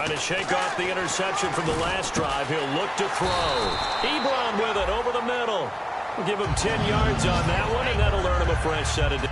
Trying to shake off the interception from the last drive. He'll look to throw. Ebron with it over the middle. We'll give him 10 yards on that one, and that'll earn him a fresh set of downs.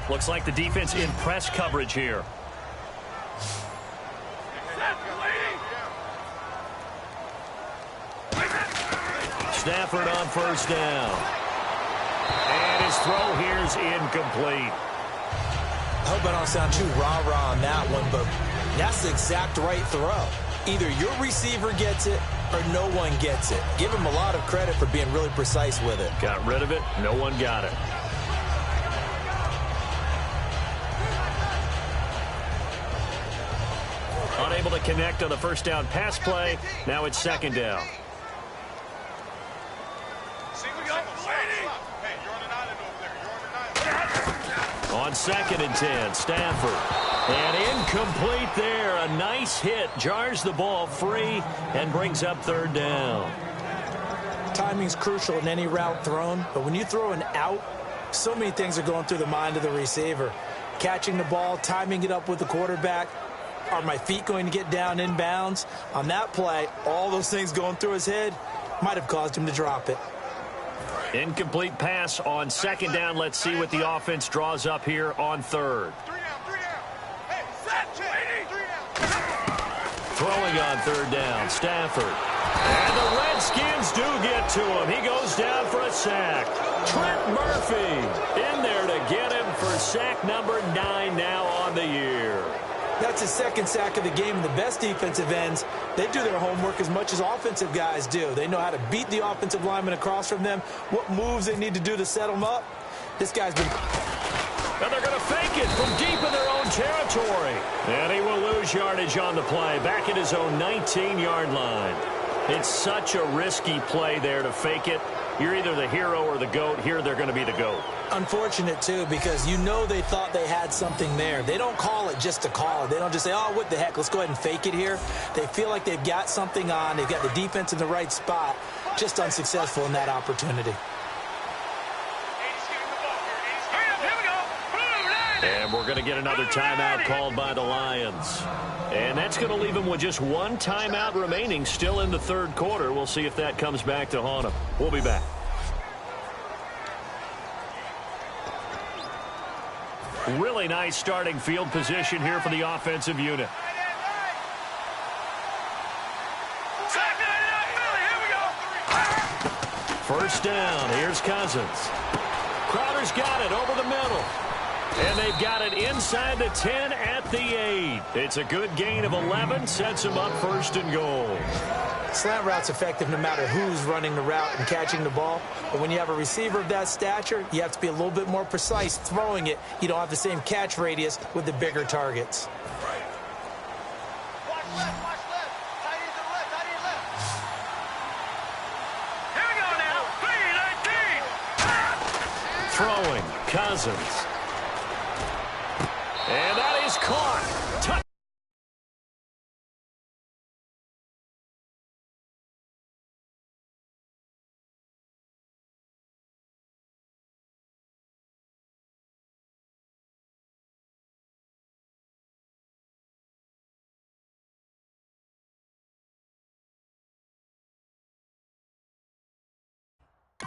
Looks like the defense in press coverage here. Stafford on first down. And his throw here's incomplete. I hope I don't sound too rah-rah on that one, but that's the exact right throw. Either your receiver gets it or no one gets it. Give him a lot of credit for being really precise with it. Got rid of it. No one got it. Unable to connect on the first down pass play. Now it's second down. On 2nd and 10, Stafford. And incomplete there. A nice hit. Jars the ball free and brings up 3rd down. Timing's crucial in any route thrown, but when you throw an out, so many things are going through the mind of the receiver. Catching the ball, timing it up with the quarterback. Are my feet going to get down in bounds? On that play, all those things going through his head might have caused him to drop it. Incomplete pass on 2nd down. Let's see what the offense draws up here on 3rd. Throwing on 3rd down, Stafford. And the Redskins do get to him. He goes down for a sack. Trent Murphy in there to get him for sack number 9 now on the year. That's his 2nd sack of the game. And the best defensive ends, they do their homework as much as offensive guys do. They know how to beat the offensive lineman across from them, what moves they need to do to set them up. This guy's been... And they're going to fake it from deep in their own territory. And he will lose yardage on the play, back at his own 19-yard line. It's such a risky play there to fake it. You're either the hero or the GOAT. Here they're going to be the GOAT. Unfortunate, too, because you know they thought they had something there. They don't call it just to call it. They don't just say, oh, what the heck, let's go ahead and fake it here. They feel like they've got something on. They've got the defense in the right spot. Just unsuccessful in that opportunity. And we're going to get another timeout called by the Lions. And that's going to leave them with just one timeout remaining still in the 3rd quarter. We'll see if that comes back to haunt them. We'll be back. Really nice starting field position here for the offensive unit. First down. Here's Cousins. Crowder's got it over the middle. And they've got it inside the 10 at the 8. It's a good gain of 11. Sets them up 1st and goal. Slant route's effective no matter who's running the route and catching the ball. But when you have a receiver of that stature, you have to be a little bit more precise throwing it. You don't have the same catch radius with the bigger targets. Watch left, tight end to the left, tight end left. Here we go now, 3-19. Throwing, Cousins. And that is caught. Touch.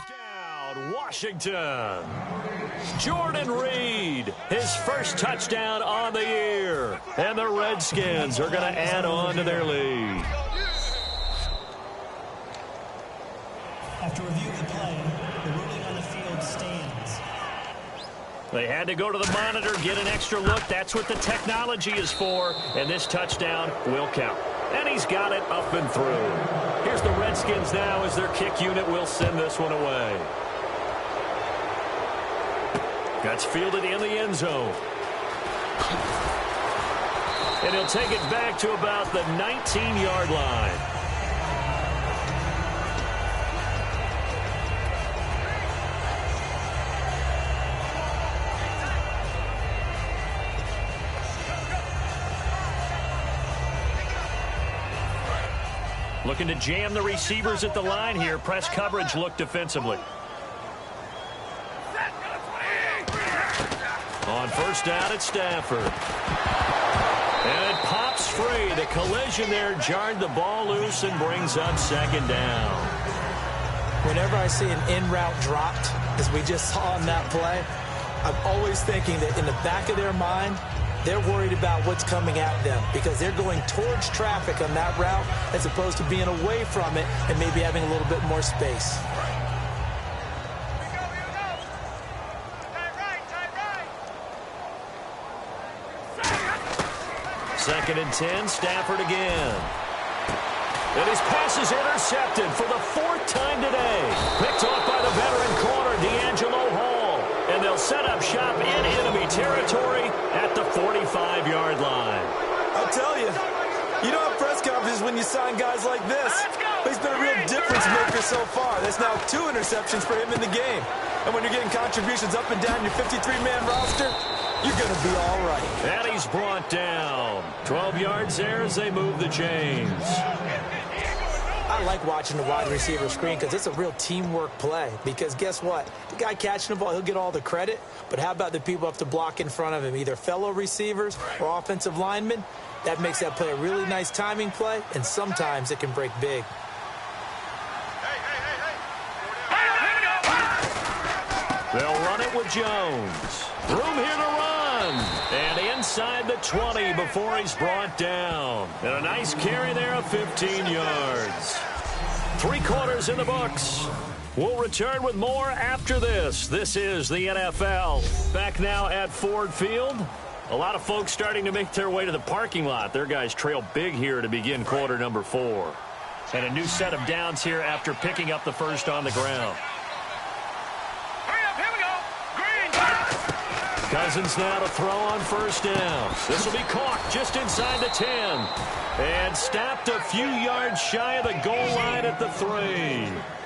Down, Washington. Jordan Reed, his first touchdown on the year. And the Redskins are going to add on to their lead. After review of the play, the ruling on the field stands. They had to go to the monitor, get an extra look. That's what the technology is for. And this touchdown will count. And he's got it up and through. Here's the Redskins now as their kick unit will send this one away. That's fielded in the end zone. And he'll take it back to about the 19-yard line. Looking to jam the receivers at the line here. Press coverage look defensively. On first down, it's Stafford. And it pops free. The collision there jarred the ball loose and brings up second down. Whenever I see an in-route dropped, as we just saw in that play, I'm always thinking that in the back of their mind, they're worried about what's coming at them because they're going towards traffic on that route as opposed to being away from it and maybe having a little bit more space. Second and 10, Stafford again. And his pass is intercepted for the fourth time today. Picked off by the veteran corner, D'Angelo Hall. And they'll set up shop in enemy territory at the 45-yard line. I'll tell you, you don't have press conferences when you sign guys like this. He's been a real difference maker so far. That's now 2 interceptions for him in the game. And when you're getting contributions up and down your 53-man roster, you're going to be all right. And he's brought down. 12 yards there as they move the chains. I like watching the wide receiver screen because it's a real teamwork play. Because guess what? The guy catching the ball, he'll get all the credit. But how about the people who have to block in front of him, either fellow receivers or offensive linemen? That makes that play a really nice timing play, and sometimes it can break big. They'll run it with Jones. Room here to run. And inside the 20 before he's brought down. And a nice carry there of 15 yards. 3 quarters in the books. We'll return with more after this. This is the NFL. Back now at Ford Field. A lot of folks starting to make their way to the parking lot. Their guys trail big here to begin quarter number 4. And a new set of downs here after picking up the first on the ground. Cousins now to throw on first down. This will be caught just inside the 10. And stopped a few yards shy of the goal line at the 3.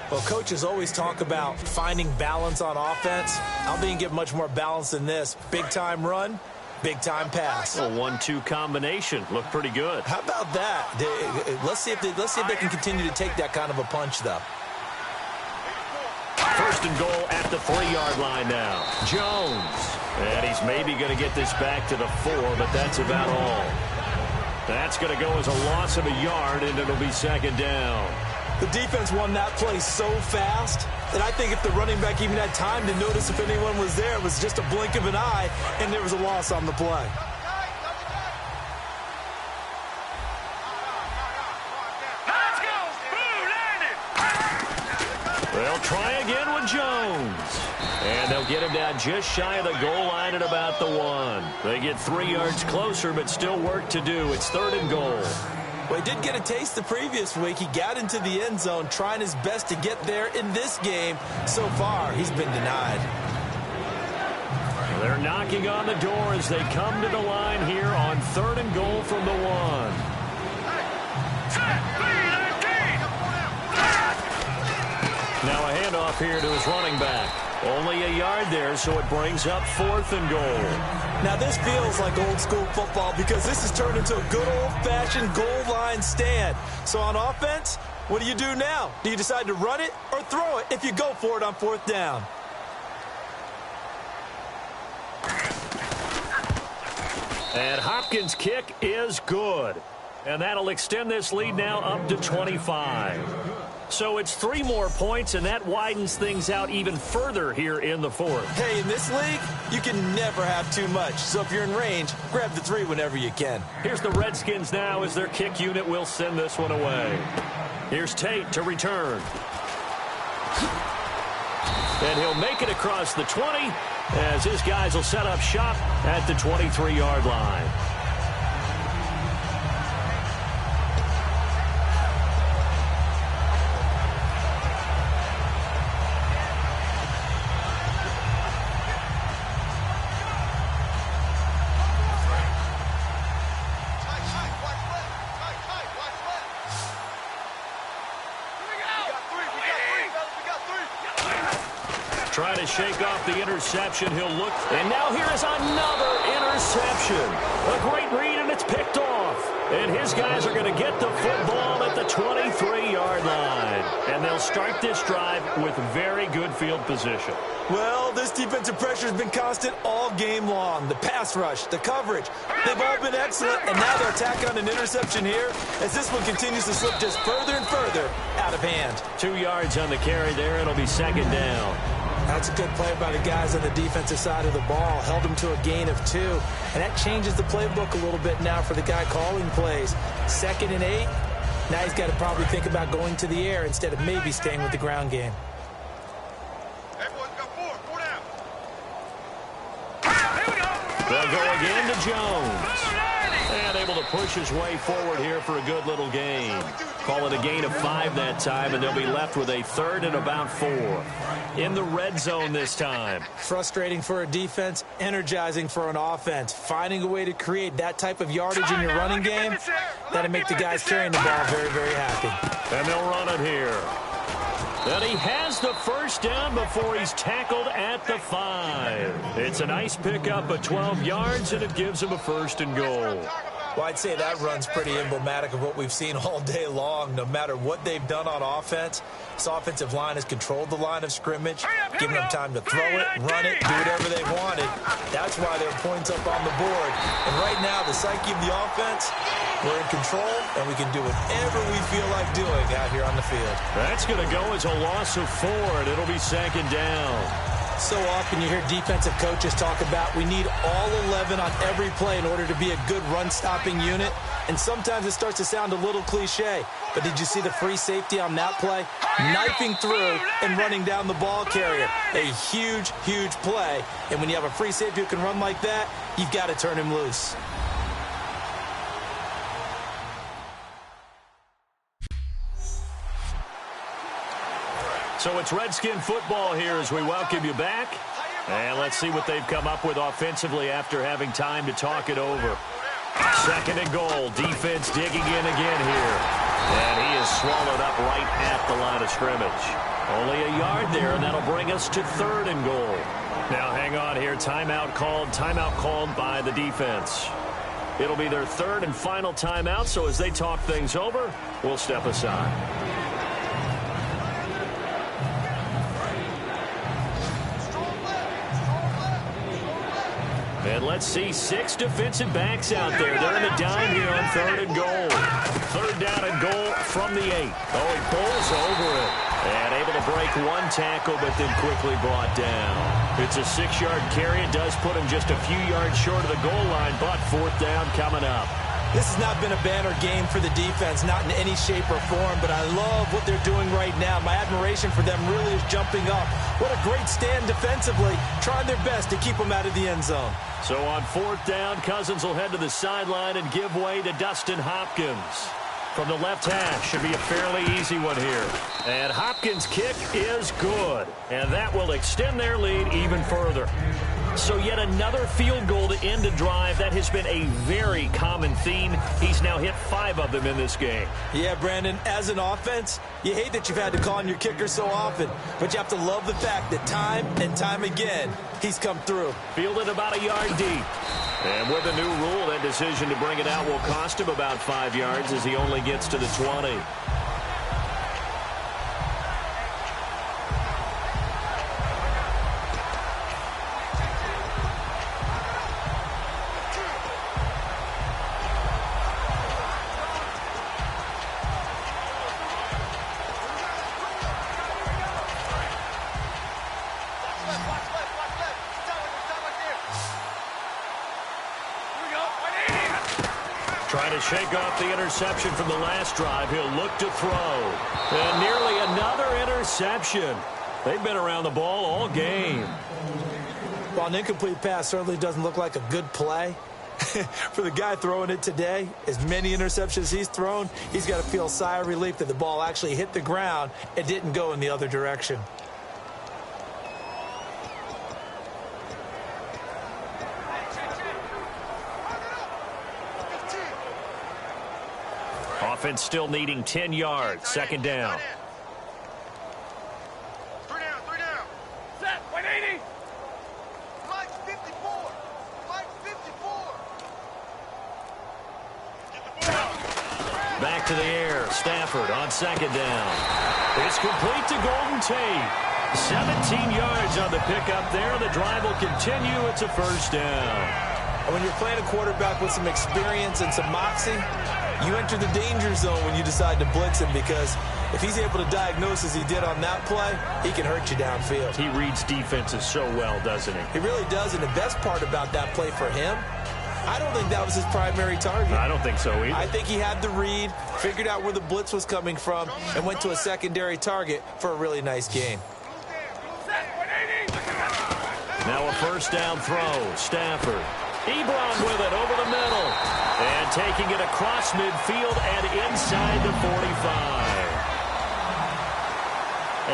Well, coaches always talk about finding balance on offense. I don't think you get much more balance than this. Big-time run, big-time pass. A 1-2 combination. Looked pretty good. How about that? Let's see if they can continue to take that kind of a punch, though. First and goal at the 3-yard line now. Jones. And he's maybe going to get this back to the 4, but that's about all. That's going to go as a loss of a yard, and it'll be second down. The defense won that play so fast that I think if the running back even had time to notice if anyone was there, it was just a blink of an eye, and there was a loss on the play. They'll try again with Jones. And they'll get him down just shy of the goal line at about the 1. They get 3 yards closer, but still work to do. It's third and goal. Well, he did get a taste the previous week. He got into the end zone, trying his best to get there in this game. So far, he's been denied. They're knocking on the door as they come to the line here on third and goal from the 1. Now a handoff here to his running back. Only a yard there, so it brings up fourth and goal. Now this feels like old school football because this has turned into a good old-fashioned goal line stand. So on offense, what do you do now? Do you decide to run it or throw it if you go for it on fourth down? And Hopkins' kick is good. And that'll extend this lead now up to 25. So it's 3 more points, and that widens things out even further here in the 4th. Hey, in this league, you can never have too much. So if you're in range, grab the 3 whenever you can. Here's the Redskins now as their kick unit will send this one away. Here's Tate to return. And he'll make it across the 20 as his guys will set up shop at the 23-yard line. Trying to shake off the interception. He'll look. And now here is another interception. A great read, and it's picked off. And his guys are going to get the football at the 23-yard line. And they'll start this drive with very good field position. Well, this defensive pressure has been constant all game long. The pass rush, the coverage, they've all been excellent. And now they're attacking on an interception here as this one continues to slip just further and further out of hand. 2 yards on the carry there. It'll be second down. That's a good play by the guys on the defensive side of the ball. Held them to a gain of 2. And that changes the playbook a little bit now for the guy calling plays. 2nd and 8. Now he's got to probably think about going to the air instead of maybe staying with the ground game. They'll go again to Jones. And able to push his way forward here for a good little gain. Call it a gain of 5 that time, and they'll be left with a 3rd and about 4. In the red zone this time. Frustrating for a defense, energizing for an offense. Finding a way to create that type of yardage in your running game, that'll make the guys carrying the ball very, very happy. And they'll run it here. And he has the first down before he's tackled at the 5. It's a nice pickup of 12 yards, and it gives him a 1st and goal. Well, I'd say that run's pretty emblematic of what we've seen all day long. No matter what they've done on offense, this offensive line has controlled the line of scrimmage, giving them time to throw it, run it, do whatever they wanted. That's why there are points up on the board. And right now, the psyche of the offense, we're in control, and we can do whatever we feel like doing out here on the field. That's going to go as a loss of 4, and it'll be 2nd down. So often you hear defensive coaches talk about we need all 11 on every play in order to be a good run-stopping unit. And sometimes it starts to sound a little cliche. But did you see the free safety on that play? Knifing through and running down the ball carrier. A huge, huge play. And when you have a free safety who can run like that, you've got to turn him loose. So it's Redskin football here as we welcome you back. And let's see what they've come up with offensively after having time to talk it over. 2nd and goal. Defense digging in again here. And he is swallowed up right at the line of scrimmage. Only a yard there, and that'll bring us to 3rd and goal. Now hang on here. Timeout called by the defense. It'll be their 3rd and final timeout, so as they talk things over, we'll step aside. And let's see 6 defensive backs out there. They're in the dime here on 3rd and goal. 3rd down and goal from the 8. Oh, he pulls over it. And able to break 1 tackle, but then quickly brought down. It's a 6-yard carry. It does put him just a few yards short of the goal line, but 4th down coming up. This has not been a banner game for the defense, not in any shape or form, but I love what they're doing right now. My admiration for them really is jumping up. What a great stand defensively, trying their best to keep them out of the end zone. So on 4th down, Cousins will head to the sideline and give way to Dustin Hopkins. From the left hash, should be a fairly easy one here. And Hopkins' kick is good, and that will extend their lead even further. So yet another field goal to end a drive. That has been a very common theme. He's now hit 5 of them in this game. Yeah, Brandon, as an offense, you hate that you've had to call on your kicker so often, but you have to love the fact that time and time again, he's come through. Fielded about a yard deep. And with the new rule, that decision to bring it out will cost him about 5 yards as he only gets to the 20. Trying to shake off the interception from the last drive. He'll look to throw. And nearly another interception. They've been around the ball all game. Well, an incomplete pass certainly doesn't look like a good play. For the guy throwing it today, as many interceptions he's thrown, he's got to feel a sigh of relief that the ball actually hit the ground and didn't go in the other direction. Offense still needing 10 yards. 2nd down. 3 down. Set. Back to the air. Stafford on second down. It's complete to Golden Tate. 17 yards on the pickup there. The drive will continue. It's a first down. When you're playing a quarterback with some experience and some moxie, you enter the danger zone when you decide to blitz him, because if he's able to diagnose as he did on that play, he can hurt you downfield. He reads defenses so well, doesn't he? He really does, and the best part about that play for him, I don't think that was his primary target. I don't think so either. I think he had the read, figured out where the blitz was coming from, and went to a secondary target for a really nice gain. Now a first down throw. Stafford. Ebron with it over the middle. And taking it across midfield and inside the 45.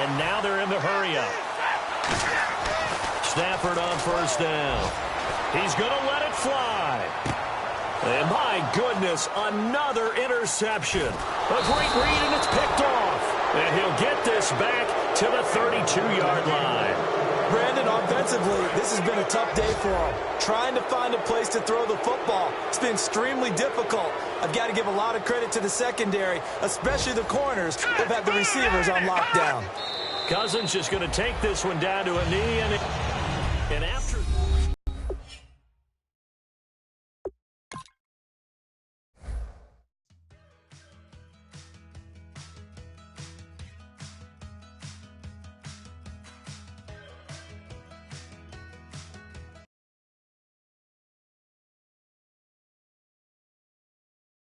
And now they're in the hurry-up. Stafford on first down. He's going to let it fly. And my goodness, another interception. A great read, and it's picked off. And he'll get this back to the 32-yard line. Brandon, offensively, this has been a tough day for him. Trying to find a place to throw the football, it's been extremely difficult. I've got to give a lot of credit to the secondary, especially the corners. They've had the receivers on lockdown. Cousins just going to take this one down to a knee, and after